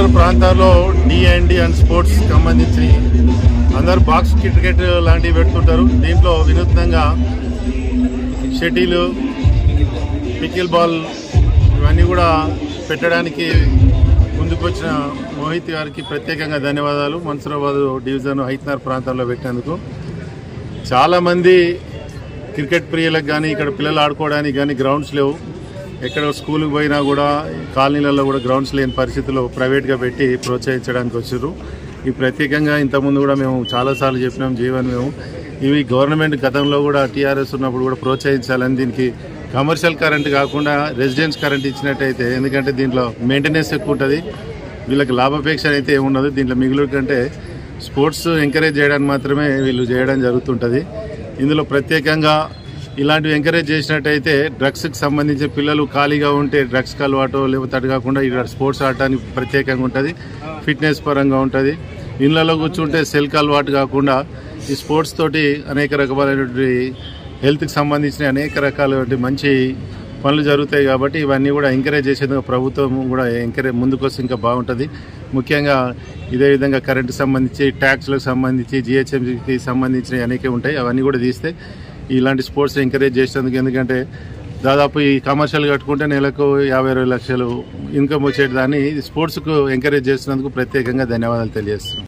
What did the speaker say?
Rural ప్రాంతాల్లో D&D and sports సంబంధించి అందరు బాక్స్ క్రికెట్ లాంటివి పెడుతుంటారు. దీంట్లో వినూత్నంగా షటిల్, పికిల్ బాల్ ఇవన్నీ కూడా పెట్టడానికి ముందుకొచ్చిన మోహిత్ గారికి ప్రత్యేకంగా ధన్యవాదాలు. మన్సూరాబాద్ డివిజన్ హైత్నార్ ప్రాంతాల్లో పెట్టినందుకు. చాలామంది క్రికెట్ ప్రియులకు కానీ ఇక్కడ పిల్లలు ఆడుకోవడానికి కానీ గ్రౌండ్స్ లేవు. ఎక్కడ స్కూల్కి పోయినా కూడా కాలనీలలో కూడా గ్రౌండ్స్ లేని పరిస్థితుల్లో ప్రైవేట్గా పెట్టి ప్రోత్సహించడానికి వచ్చారు. ఈ ప్రత్యేకంగా ఇంతకుముందు కూడా మేము చాలాసార్లు చెప్పినాం జీవన్ మేము ఇవి గవర్నమెంట్ గతంలో కూడా టీఆర్ఎస్ ఉన్నప్పుడు కూడా ప్రోత్సహించాలని, దీనికి కమర్షియల్ కరెంట్ కాకుండా రెసిడెన్స్ కరెంట్ ఇచ్చినట్టయితే, ఎందుకంటే దీంట్లో మెయింటెనెన్స్ ఎక్కువ ఉంటుంది, వీళ్ళకి లాభాపేక్ష అయితే ఏముండదు. దీంట్లో మిగులు కంటే స్పోర్ట్స్ ఎంకరేజ్ చేయడానికి మాత్రమే వీళ్ళు చేయడం జరుగుతుంటుంది. ఇందులో ప్రత్యేకంగా ఇలాంటివి ఎంకరేజ్ చేసినట్టయితే డ్రగ్స్కి సంబంధించి పిల్లలు ఖాళీగా ఉంటే డ్రగ్స్కి అలవాటు లేకపోతే అటు కాకుండా ఇక్కడ స్పోర్ట్స్ ఆడటానికి ప్రత్యేకంగా ఉంటుంది, ఫిట్నెస్ పరంగా ఉంటుంది. ఇళ్ళలో కూర్చుంటే సెల్కి అలవాటు కాకుండా ఈ స్పోర్ట్స్ తోటి అనేక రకమైనటువంటి హెల్త్కి సంబంధించిన అనేక రకాలైన మంచి పనులు జరుగుతాయి. కాబట్టి ఇవన్నీ కూడా ఎంకరేజ్ చేసేందుకు ప్రభుత్వం కూడా ముందుకొస్తే ఇంకా బాగుంటుంది. ముఖ్యంగా ఇదే విధంగా కరెంటుకి సంబంధించి, ట్యాక్స్లకు సంబంధించి, GHMకి సంబంధించిన అనేక ఉంటాయి. అవన్నీ కూడా తీస్తే ఇలాంటి స్పోర్ట్స్ ఎంకరేజ్ చేసేందుకు, ఎందుకంటే దాదాపు ఈ కమర్షియల్ కట్టుకుంటే నెలకు 50-60 లక్షలు ఇన్కమ్ వచ్చేదాన్ని స్పోర్ట్స్కు ఎంకరేజ్ చేసినందుకు ప్రత్యేకంగా ధన్యవాదాలు తెలియజేస్తున్నాం.